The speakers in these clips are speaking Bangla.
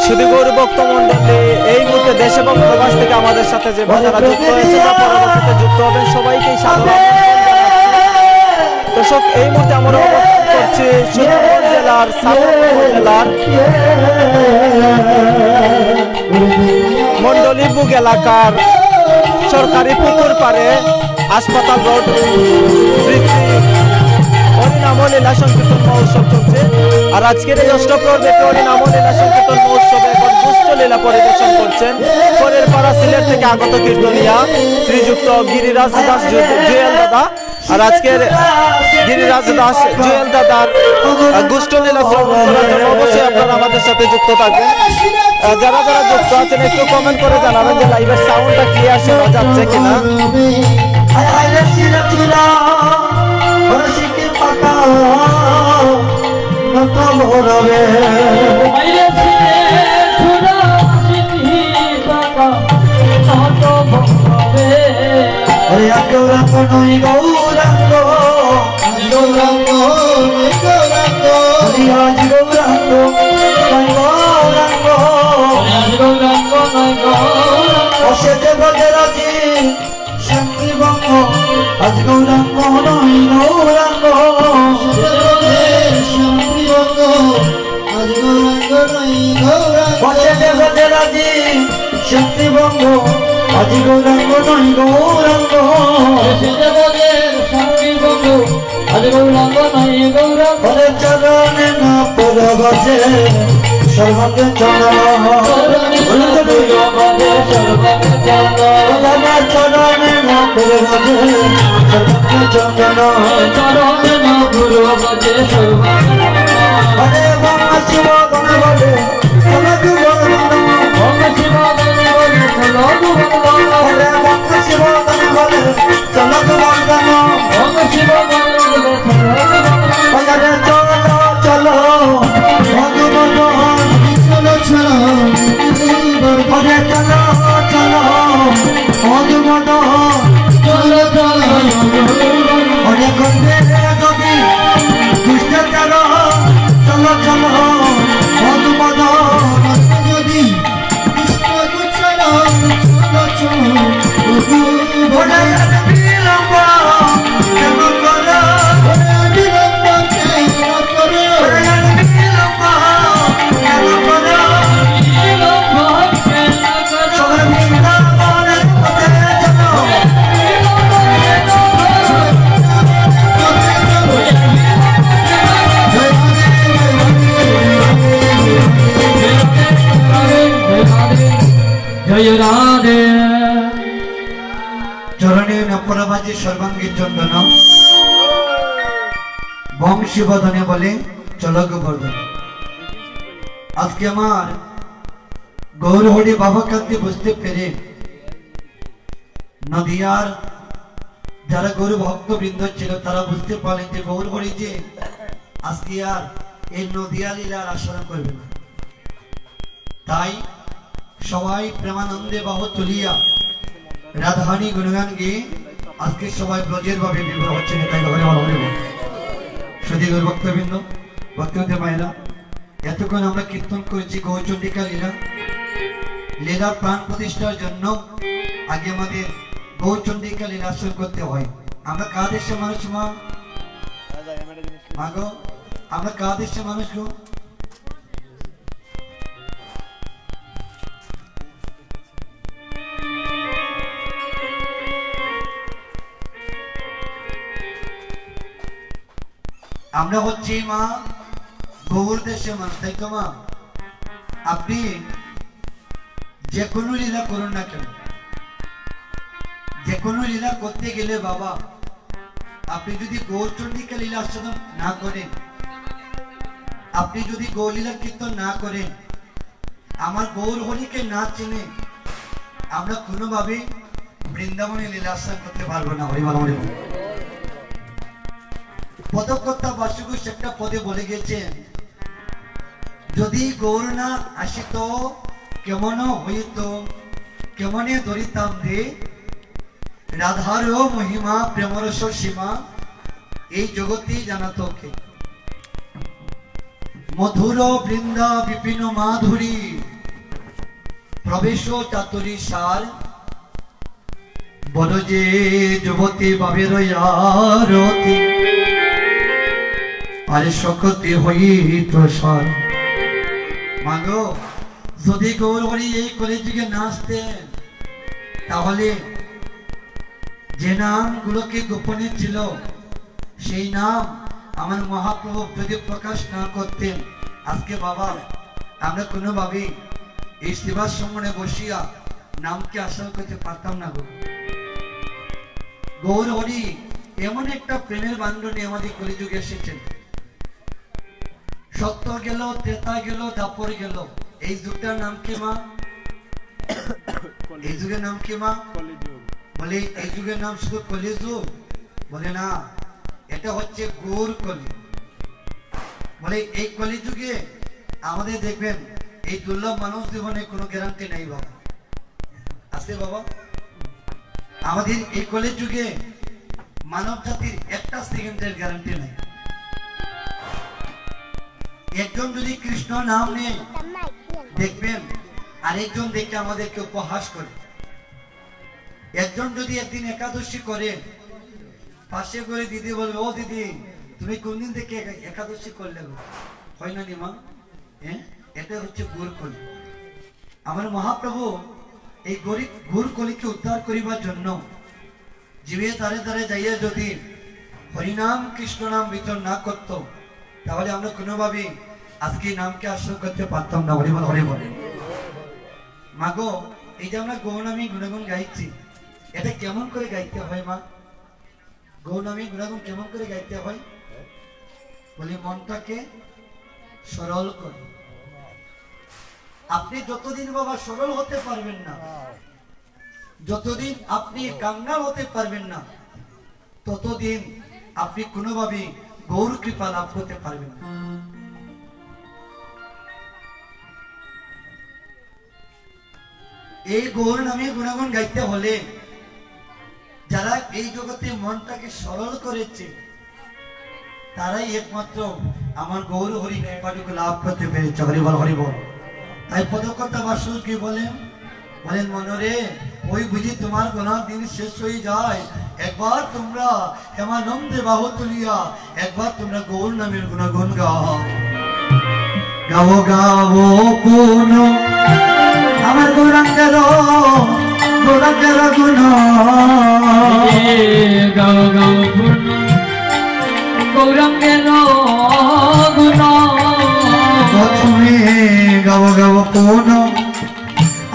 শুধু গৌর ভক্ত মন্ডলী এই মুহূর্তে দেশে এবং প্রবাস থেকে আমাদের সাথে যে ভাইরা যুক্ত হয়েছে বা পরবর্তীতে যুক্ত হবেন সবাইকেই সাধারণ দর্শক। এই মুহূর্তে আমরা অবস্থান করছি সুনামগঞ্জ জেলার সাভার জেলার মন্ডলীপুর এলাকার সরকারি পুকুর পাড়ে হাসপাতাল রোড শ্রী হরিনাম লীলা সংকীর্তন মহোৎসব চলছে। আর আজকের এই অষ্টপ্রহর দেখে হরিনাম লীলা সংকীর্তন মহোৎসবে এখন দুষ্ট লীলা পরিবেশন করছেন পরের পাড়া সিলেট থেকে আগত কীর্তনিয়া শ্রীযুক্ত গিরিরাজ দাস জুয়েল দাদা। আর আজকের গিরিরাজ দাস জুয়েল দাদার দুষ্ট লীলা শ্রবণ করার জন্য অবশ্যই আপনারা আমাদের সাথে যুক্ত থাকবেন। যারা যারা যুক্ত আছেন একটু কমেন্ট করে জানাবেন যে লাইভের সাউন্ডটা ক্লিয়ার শোনা যাচ্ছে কিনা। শক্তিবঙ্গ আজ গৌরাঙ্গ নয় গৌরাঙ্গ শক্তিবঙ্গ আজ গৌরাঙ্গ নয় গৌরাঙ্গ চরণে না পড়ে বসে সর্বাঙ্গে চরণে না পড়ে বসে সর্বাঙ্গে চন্দন চরণে না পড়ে বসে সর্বাঙ্গে হরে বাবা শিব গণ বলে তোমাকে চরণে নপরবাজি সর্বাঙ্গীর চন্দন বংশীবদনে বলে চলো গোবর্ধন। আজকে আমার গৌরহরি বাবা কান্তি বুঝতে পেরে নদিয়ার যারা গৌর ভক্ত বৃন্দ ছিল তারা বুঝতে পারলেন যে গৌরহরি যে আজকে আর এই নদিয়া লীলার আচরণ করবে না। তাই সবাই প্রেমানন্দে বাহু তুলিয়া রাধারানী গুণগান গিয়ে আজকে সবাই ব্রজের ভাবে বিবাহ হচ্ছে। তাই সদী গৌর ভক্তবৃন্দ ভক্তবৃন্দ মায়েরা এতক্ষণ আমরা কীর্তন করেছি গৌরচন্ডিকা লীলা। লীলা প্রাণ প্রতিষ্ঠার জন্য আগে আমাদের গৌরচন্ডিকা লীলা আশ্রয় করতে হয়। আমরা কার দেশের মানুষ মা গো? আমরা কার দেশের মানুষ গো? আমরা হচ্ছি মা গৌর দেশের মানুষ, তাই তো মা? আপনি যে কোনো লীলা করুন না কেন, যে কোনো লীলা করতে গেলে বাবা আপনি যদি গৌরচন্ডিকা লীলা আস্বাদন না করেন, আপনি যদি গৌরলীলা কীর্তন না করেন, আমার গৌর হরিকে না চেনে আমরা কোনোভাবে বৃন্দাবনে লীলা আস্বাদন করতে পারবো না। হরি বল। পদকর্তা বাসুঘোষ একটা পদে বলে গেছেন, যদি গৌর না আসিত কেমন হইত কেমনে ধরিতাম রে রাধার মহিমা প্রেমরস সীমা এই জগতে জানাতো কে। মধুর বৃন্দা বিপিন মাধুরী প্রবেশ চাতুরী সার বলো যে যুবতী বাবের আরতি আরে শক্তি হইত সার মাগো যদি গৌরহরি এই কলিযুগে না আসতেন তাহলে যে নামগুলোকে গোপনে ছিল সেই নাম আমার মহাপ্রভু যদি প্রকাশ না করতেন আজকে বাবা আমরা কোনোভাবে এই সেবার সম্মানে বসিয়া নামকে আশা করতে পারতাম না গো। গৌর হরি এমন একটা প্রেমের বান্ধনে আমাদের কলিযুগে এসেছেন। সত্য গেল, ত্রেতা গেল, দাপর গেল, এই যুগটার নাম কি মা? এই যুগের নাম কি মা? বলে এই যুগের নাম শুধু কলিযুগ? বলে না, এটা হচ্ছে গৌর কলি। বলে এই কলিযুগে আমাদের দেখবেন এই দুর্লভ মানব জীবনে কোনো গ্যারান্টি নাই বাবা, আছে বাবা? আমাদের এই কলিযুগে মানব জাতির একটা সেকেন্ডের গ্যারান্টি নাই। একজন যদি কৃষ্ণ নাম নেই দেখবেন আরেকজন দেখে আমাদেরকে উপহাস করে। একজন যদি একদিন একাদশী করে পাশে করে দিদি বলবে, ও দিদি তুমি কোন দিন থেকে একাদশী করলে? হয় না নিমা? হ্যাঁ, এটা হচ্ছে গৌর কলি। আমার মহাপ্রভু এই গৌর কলিকে উদ্ধার করিবার জন্য জীবে তারে তারে যাইয়া যদি হরিনাম কৃষ্ণ নাম বিতরণ না করত তাহলে আমরা কোনোভাবে আজকে নামকে আশ্রয় করতে পারতাম না। হরিবল হরিবল। মাগো এই যে আমরা গৌরনামী গুণাগুণ গাইছি, এটা কেমন করে গাইতে হয় মা? গৌরনামী গুণাগুণ কেমন করে গাইতে হয়? বলি মনটাকে সরল করে। আপনি যতদিন বাবা সরল হতে পারবেন না, যতদিন আপনি কাঙ্গাল হতে পারবেন না, ততদিন আপনি কোনোভাবে গৌর কৃপা লাভ করতে পারবেন না। এই গৌর নামে গুণাগুণ গাইতে হলে যারা এই জগতে মনটাকে সরল করেছে তারাই একমাত্র আমার গৌর হরি কৃপাটুকু লাভ করতে পেরেছে। হরিবল হরিবল। তাই পদকর্তা বাসুদেব কি বলেন? বলেন মনরে ওই বুঝি তোমার গোনা দিন শেষ হয়ে যায়, একবার তোমরা হেমানন্দে বাহু তুলিয়া একবার তোমরা গৌর নামের গুণাগুণ গাও। গাও গাও কোন আমার গৌরাঙ্গের গুণ, গাও গাও পূর্ণ গৌরাঙ্গের গুণ। তুমি গাও গাও কোন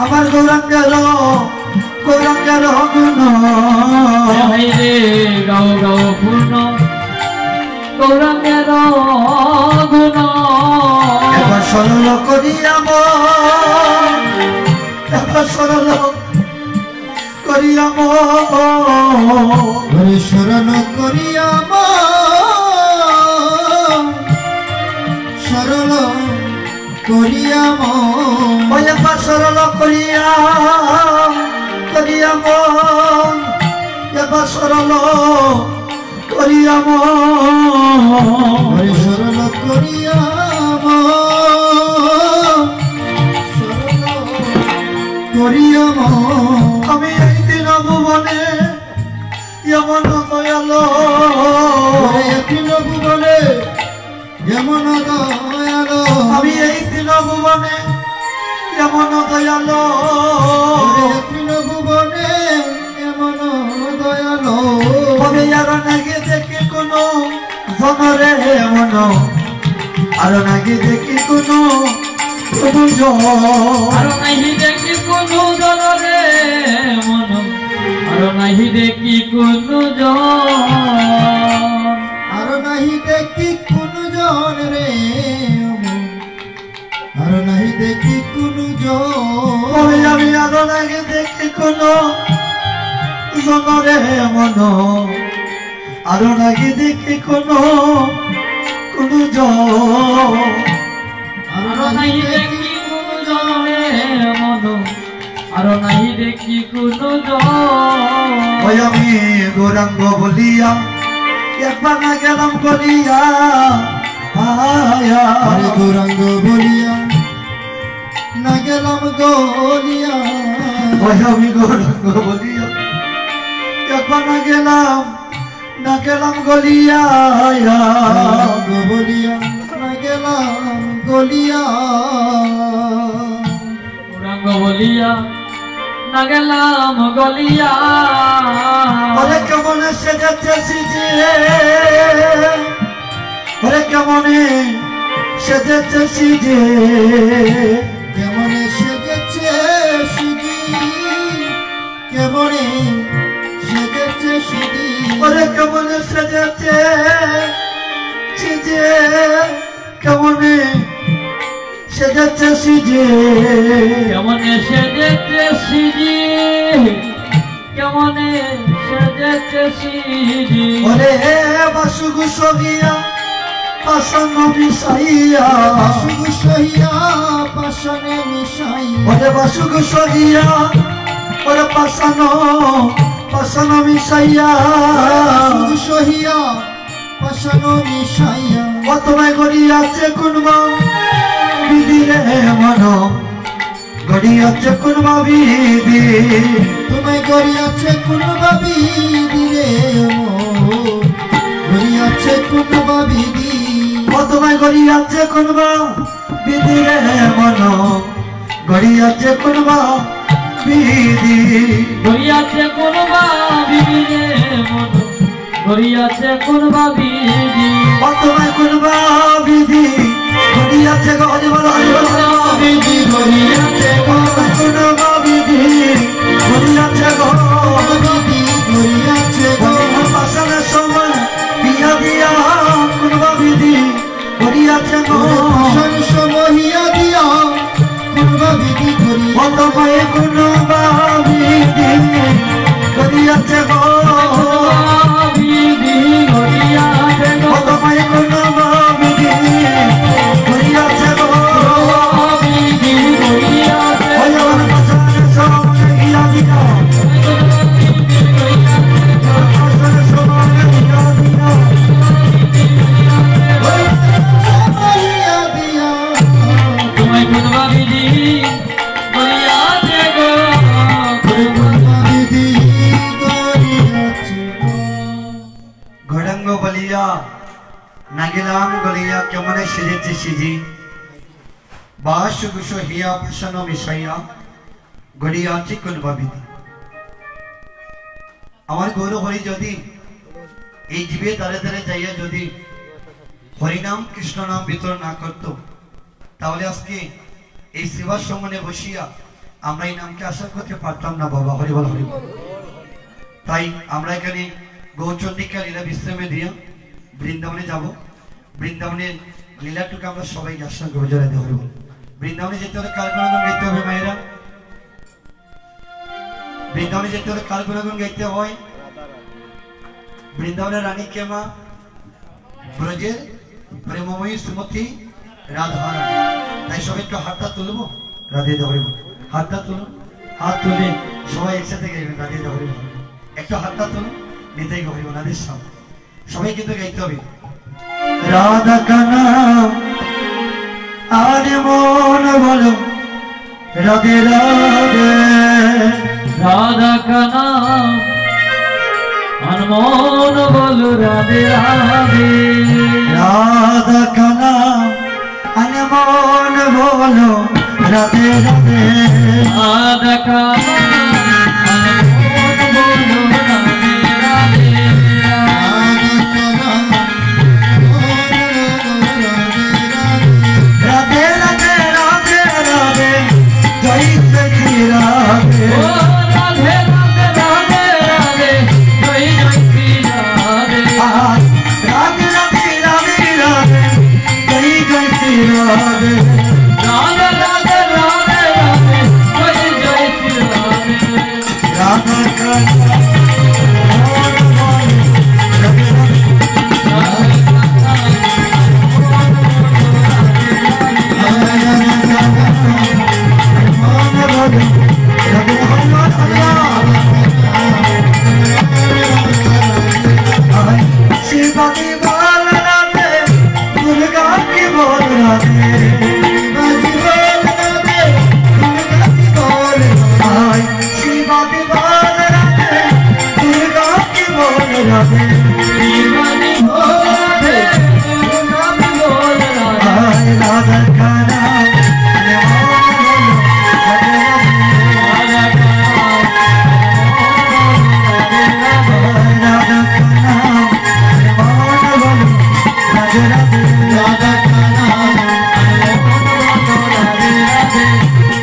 আমার গৌরাঙ্গের গুণ। গাও গাও পূর্ণ গৌরাঙ্গের গুণ। এবার সরল করিয়া মন, এবার সরল করিয়া মন, সরল করিয়া মন, সরল করিয়া মন। এবার সরল করিয়া মন, এবার সরল করিয়া মন, সরল করিয়া আমি এই দিন ভুবনে এমন দয়ালো, দিন ভুবনে এমন দয়ালো, আমি এই দিন ভুবনে এমন দয়ালো, দিন ভুবনে এমন দয়ালো। তবে আরো নাকি দেখি কোনো জনরে এমন, আরো নাকি দেখি কোনো আরো নাহি দেখি কোনো জনরে মন, আরো নাহি দেখি কোনো জন, আরো নাহি দেখি কোনো জন রে, আরো নাহি দেখি কোনো জন। আমি আরো নাহি দেখি কোনো জনরে মন, আরো নাহি দেখি কোনো জন। আরো নাহি দেখি কোনো জনরে মন, আরো নাহি দেখি কোনো জন। আমি গৌরাঙ্গ বলিয়া একবার না গেলাম বলিয়া, গৌরাঙ্গ বলিয়া না গেলাম গলিয়া ওই আমি গৌরাঙ্গ বলিয়া এখন না গেলাম গলিয়া বলিয়া না গেলাম গলিয়া গৌরাঙ্গ বলিয়া না গেলাম গলিয়া ওরে কেমনে সেজেছে সিজে ওরে কেমনে সেজেছে সিজে কেমনে সেজেছে সিজি কেমনে সেজেছে সিজি ওরে কেমনে সেজেছে সিজে কেমনে সেজেছে সিজে কেমনে সেজেছে সিজি কেমনে সেজেছে সিজি ওরে বাসুগু সহিয়া পাশানো মিশাইয়া বাসুগু সহিয়া পাশানে মিশাইয়া ওরে বাসুগু সহিয়া ওরে পাশানো মিশাইয়া বাসুগু সহিয়া পাশানো মিশাইয়া ও তোমায় গড়িয়াছে কুনবা বিদিরে মনো গড়িয়াছে কুনবা বিদি তোমায় গড়িয়াছে কুনবা বিদি রে গড়িয়াছে কুনবা বিদি ও তোমায় গড়িয়াছে কুনবা বিদি রে মনো গড়িয়াছে কুনবা বিদি গড়িয়াছে কোনবা বিধি রে মন গড়িয়াছে কোনবা বিধি ও তোমায় কুনবা বিদি গড়িয়াছে বিধি গড়িয়াছে কুনবা বিদি গড়িয়াছে বিদি গড়িয়াছে পাশানের সময় বিয়া দিয়া কুনবা বিদি গড়িয়াছে পাশানের সময় বিয়া দিয়া কুনবা বিদি গড়িয়াছে ও তোমায় কুনবা বিদি গড়িয়াছে বিধি গড়িয়াছে ও তোমায় কুনবা বিদি গড়িয়াছে বিধি গড়িয়াছে ওই আমার পাশানের সময় বিয়া দিয়া পাশানের সময় বিয়া দিয়া তোমায় কোনবা বিধি গড়িয়াছে গো গৌরাঙ্গ বলিয়া না গেলাম গলিয়া কেমনে সেজেছে সিজি বাসুগুসো হিয়া ভাসানো মিশাইয়া গড়িয়াছে কুনবা বিধি আমার গৌর হরি যদি এই জীবে দাঁড়ে দাঁড়ে যাইয়া যদি হরিনাম কৃষ্ণ নাম বিতরণ না করত তাহলে আজকে এই সেবার সম্মানে বসিয়া আমরা এই নামকে আশা করতে পারতাম না বাবা হরিবল হরিবল তাই আমরা এখানে গৌচন্ডিকা লীলা বিশ্রামে দিয়া বৃন্দাবনে যাব বৃন্দাবনের লীলাটুকু আমরা সবাই আশা করবো জড়াই দেওয়া হরিবল বৃন্দাবনে যেতে হলে কার গুণাগুণ গাইতে হবে মায়েরা বৃন্দাবনে যেতে হলে কার গুণাগুণ গাইতে হয় বৃন্দাবনের রানী কে মা ব্রজের প্রেমময়ী শ্রীমতী রাধা রানী তাই সবাই একটু হাতটা তুলবো রাধে দেওয়া হরিবল হাতটা তুলুন হাত তুলে সবাই একসাথে গাইবেন রাধে দেওয়া হরিবল একটু হাতটা তুলুন নিতাই গৌরী ওনাদের সামনে সবাই কিন্তু গাইতে হবে রাধা কানা আরে মন বলো রাধে রাধে রাধা কানা আনমন বলো রাধে রাধে রাধা কানা আরে মন বলো রাধে রাধে রাধা কানা আনমন বলো রাধে রাধে রাধে রাধে রাধে রাধে জয় শ্রী রাধে ও রাধে রাধে রাধে রাধে জয় জয় শ্রী রাধে রাধে রাধে রাধে রাধে জয় জয় শ্রী রাধে রাধে রাধে রাধে রাধে জয় জয় শ্রী রাধে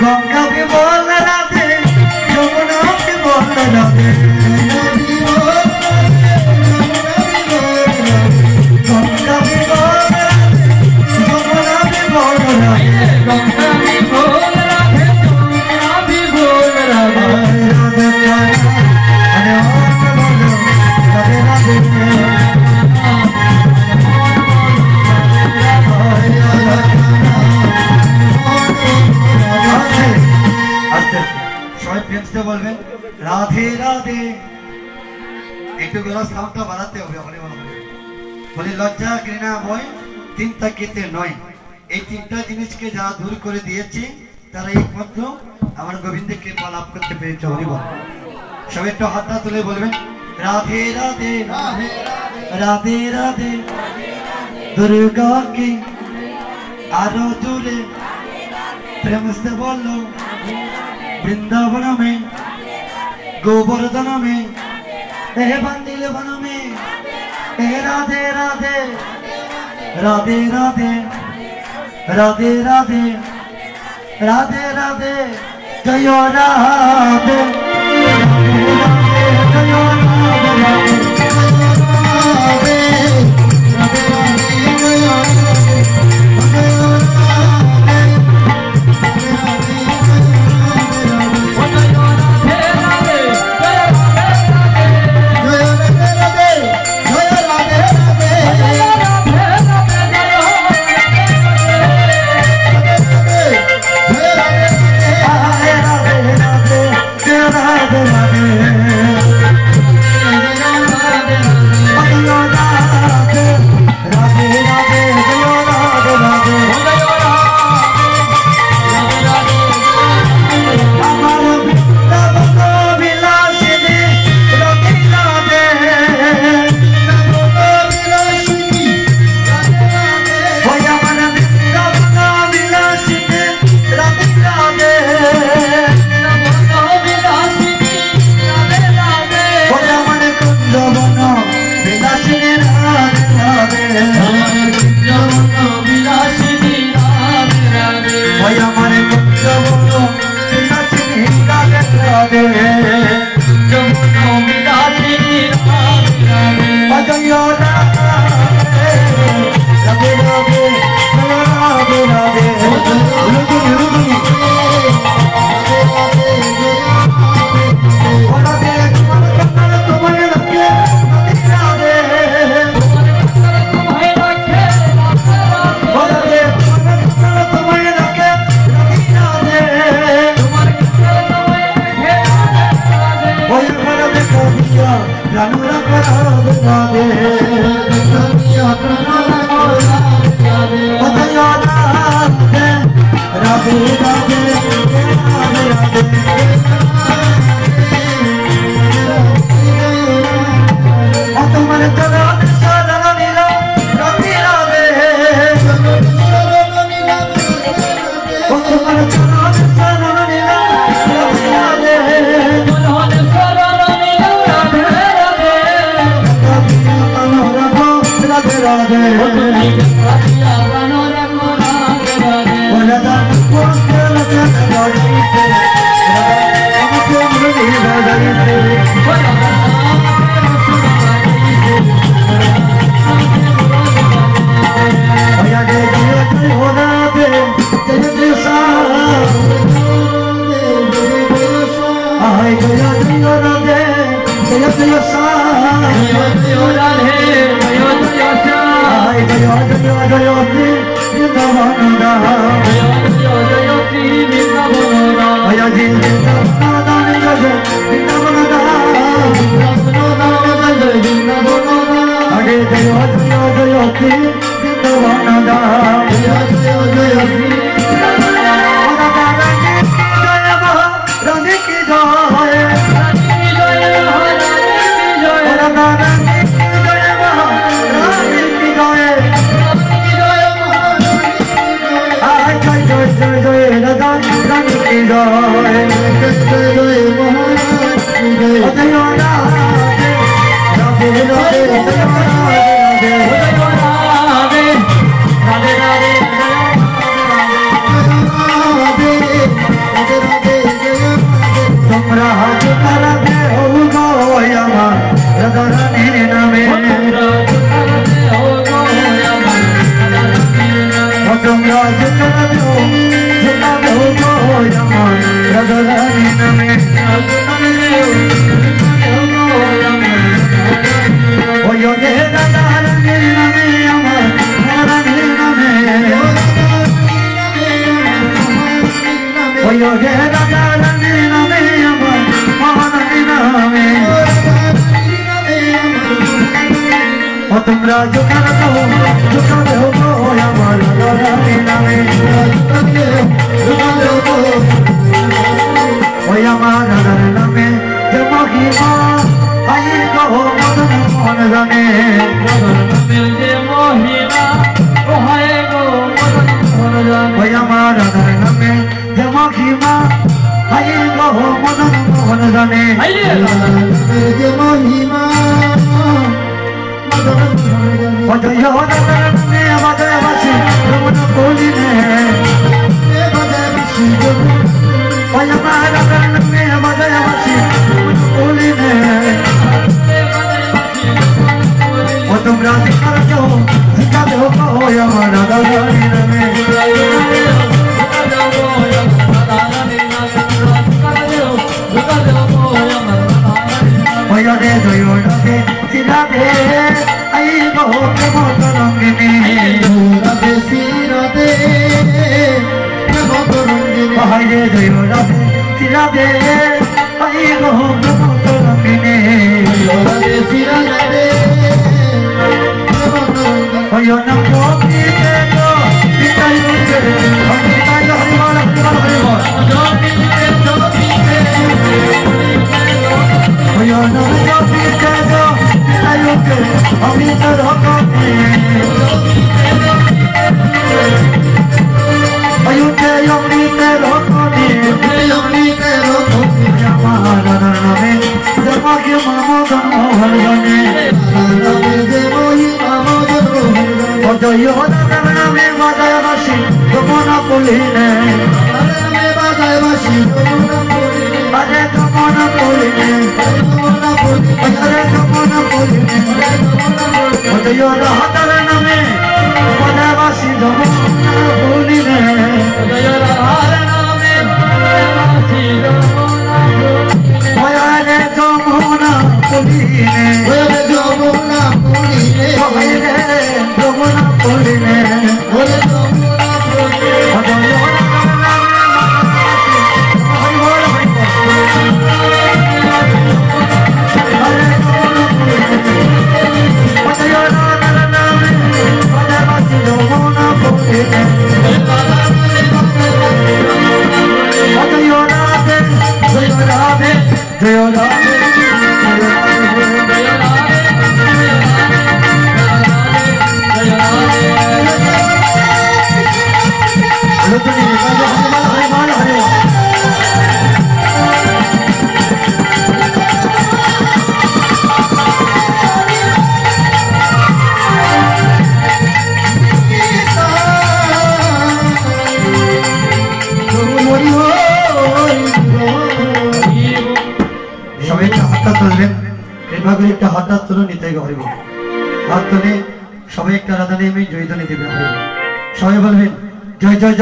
गंगा भी बोल राधे यमुना भी बोल राधे गंगा भी बोल राधे यमुना भी बोल राधे गंगा भी बोल राधे यमुना भी बोल राधे राधे अरे बोलो राधे राधे সবাই প্রেমসে বলবেন রাধে রাধে একটু গলা সাউন্ডটা বাড়াতে হবে বলে লজ্জা ঘৃণা ভয় তিন তাকিতে নয় এই তিনটা জিনিসকে যারা দূর করে দিয়েছে তারা একমাত্র আমার গোবিন্দের কৃপা লাভ করতে পেরেছে হরি বল সবাই একটু হাতটা তুলে বলবেন রাধে রাধে রাধে রাধে दुर्गा की आरो दूरे प्रेम से बोलो वृंदावन में गोवर्धन में बंदिल वन में राधे राधे राधे राधे राधे राधे राधे राधे जय राधे जय তোমরা জোকার আমার নামে ওই আমার নামে যে মহিমা আই গো মদন মোহন জানে ওই আমার নামে যে মহিমা আই গো মদন মোহন জানে যে মহিমা তোমরা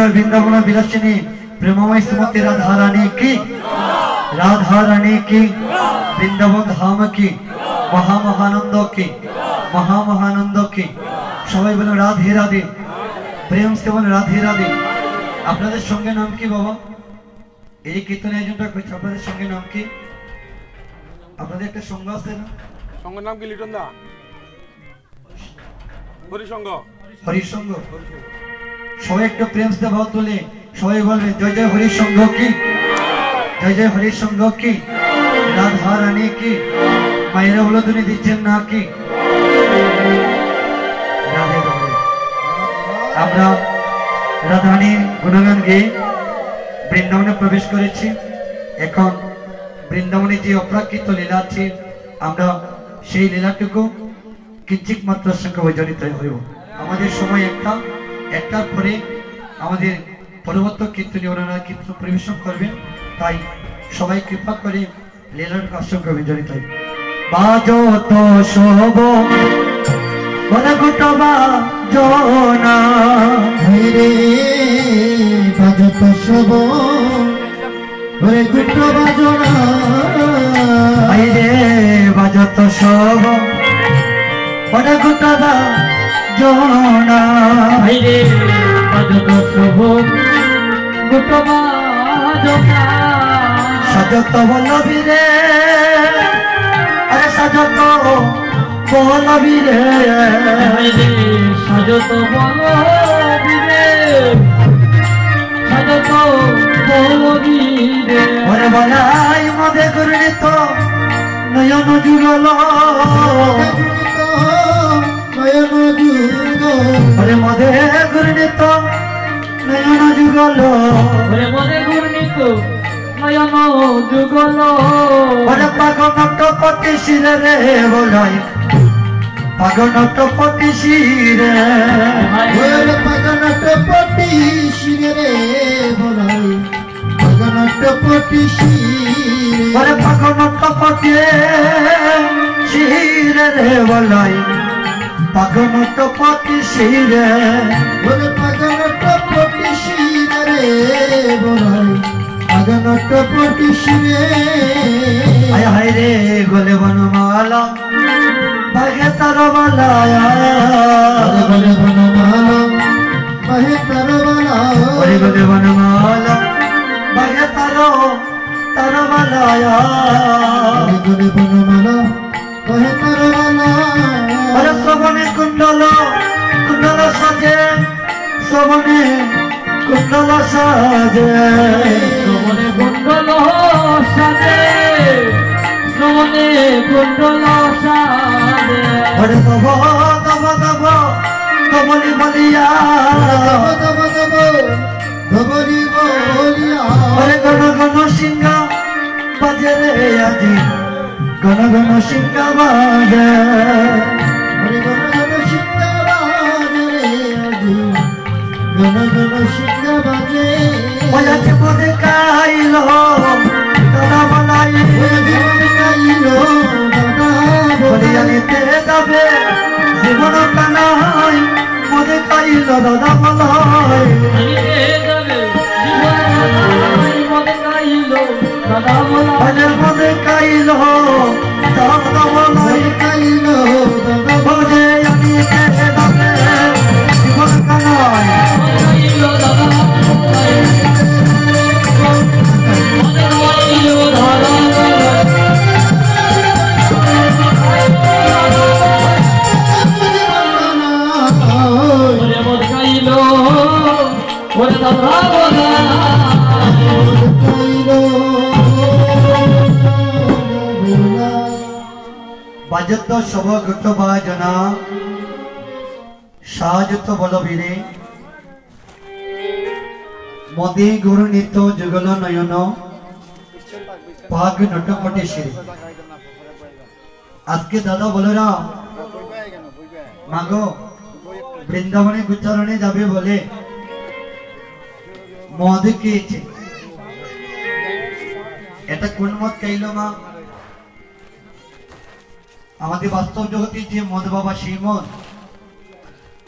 वृंदावन विलासिनी प्रेममय श्रीमती राधा रानी की वृंदावन धाम की महामहानंद की सबाई बोलो राधे राधे प्रेम से बोलो राधे राधे आपनादेर संगे नाम की बाबा এই কীর্তন আয়োজনটা করছে আপনাদের সঙ্গে নাম কি আপনাদের একটা সঙ্গ আছে না সঙ্গের নাম কি লিটন দা হরিসঙ্গ সবাই একটু প্রেম से भाव তুলে সবাই বলবেন জয় জয় হরিসঙ্গ কি জয় জয় হরিসঙ্গ কি রাধা রানী কি মায়েরা বলে তুমি দিচ্ছেন না কি রাধে রাধে আমরা রাধা রানীর গুণগান গেয়ে বৃন্দাবনে প্রবেশ করেছি এখন বৃন্দাবনে যে অপ্রাকৃত লীলা আছে আমরা সেই লীলাটুকু কিঞ্চিত মাত্র সঙ্গে জড়িত হইব আমাদের সময় একটার পরে আমাদের পরবর্তী কীর্তনী ওনারা কীর্তন পরিবেশন করবেন তাই সবাই কৃপা করে লীলাটুকু সঙ্গে জড়িত হইব বাজো তো শোভ বলে গুটবা জনা রে বাজো তো শোভ ওরে গুপ্ত বাজনা আইরে বাজত সব ওরে গুপ্ত বাজনা আইরে বাজত সব গুপ্ত বাজনা সাজত বলবি রে আরে সাজত বলবি রে আইরে সাজত বলবি রে সাজত বলবি রে ওরে বলাই মদে গুরুনিত নয়ন যুগল নয়ন যুগ ওরে মদে গুরুনিত নয়ন যুগল ওরে মনে ঘূর্ণিত নয়ন যুগল ওরে পাগনট পতি শিরে রে বলাই পাগনট পতি শিরে ওরে পাগনট পটি শিরে রে বলাই পাগনট পটি শিরে ওরে পাগনট পতি শিরে রে বলাই পাগনট পতি শিরে ওরে পাগনট পটি শিরে রে বলাই পাগনট পটি শিরে আয় হায় রে গোলে বনমালা ভাগে তার বালায়া বলে বনমালা বাহে তারবালা ওরে গোলে বনমালা ভাগে তার বালায়া বলে বনমালা বাহে তারবালা ওরে শ্রবণে কুণ্ডল সাজে শ্রবণে কুণ্ডল সাজে শ্রবণে কুণ্ডল সাজে শ্রবণে কুণ্ডল সাজে ওরে তব তব তব তবলি বলিয়া দব দব দব দবরি বলিয়া ওরে গণ গণ সিংহ বাজে রে আজি গণ গণ সিংহ বাজে হরে গণ গণ সিংহ বাজে রে আজি গণ গণ সিংহ বাজে ওয়া জীবন কাইল দাদা বলাই ওরে জীবন কাইলো দাদা বলিয়ানিতে যাবে জীবন কানাই মনে কাইল দাদা বলাই আইরে যাবে জীবন মনে গাইল দাদা বলা ওরে মনে কাইল দাদা বলাই বলে কাইলো দাদা ওরে আনিতে যাবে জীবন কানাই গাইল দাদা মনে গাইল দাদা ওরে মন গাইল ওরে দাদা বলা বাজত সব গত বাজনা সাজত বলবীরে মদে গুরুনিত যুগল নয়ন পাগ নটপটে শিরে আজকে দাদা বলরাম মাগো বৃন্দাবনে গুচারণে যাবে বলে মদ খেয়েছে এটা কোন মদ খাইল মা আমাদের বাস্তব জগতে যে মদ বাবা সেই মদ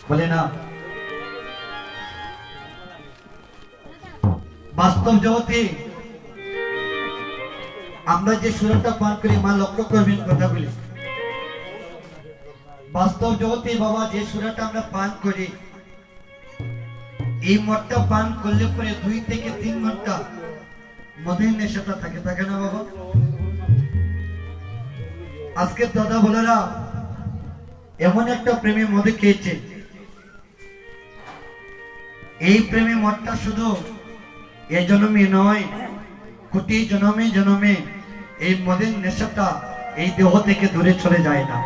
বলে না বাস্তব জগতে আমরা যে সুরটা পান করি মা লক্ষ্য করবেন কথাগুলি বাস্তব জগতে বাবা যে সুরাটা আমরা পান করি এই মদটা পান করলে পরে 2 থেকে 3 ঘন্টা মদের নেশাটা থাকে না বাবা আজকে দাদা বলেরা এমন একটা প্রেমী মদে খেয়েছে এই প্রেমী মদটা শুধু এই জন্মে নয় কোটি জন্মে জন্মে এই মদের নেশাটা এই দেহ থেকে দূরে চলে যায় না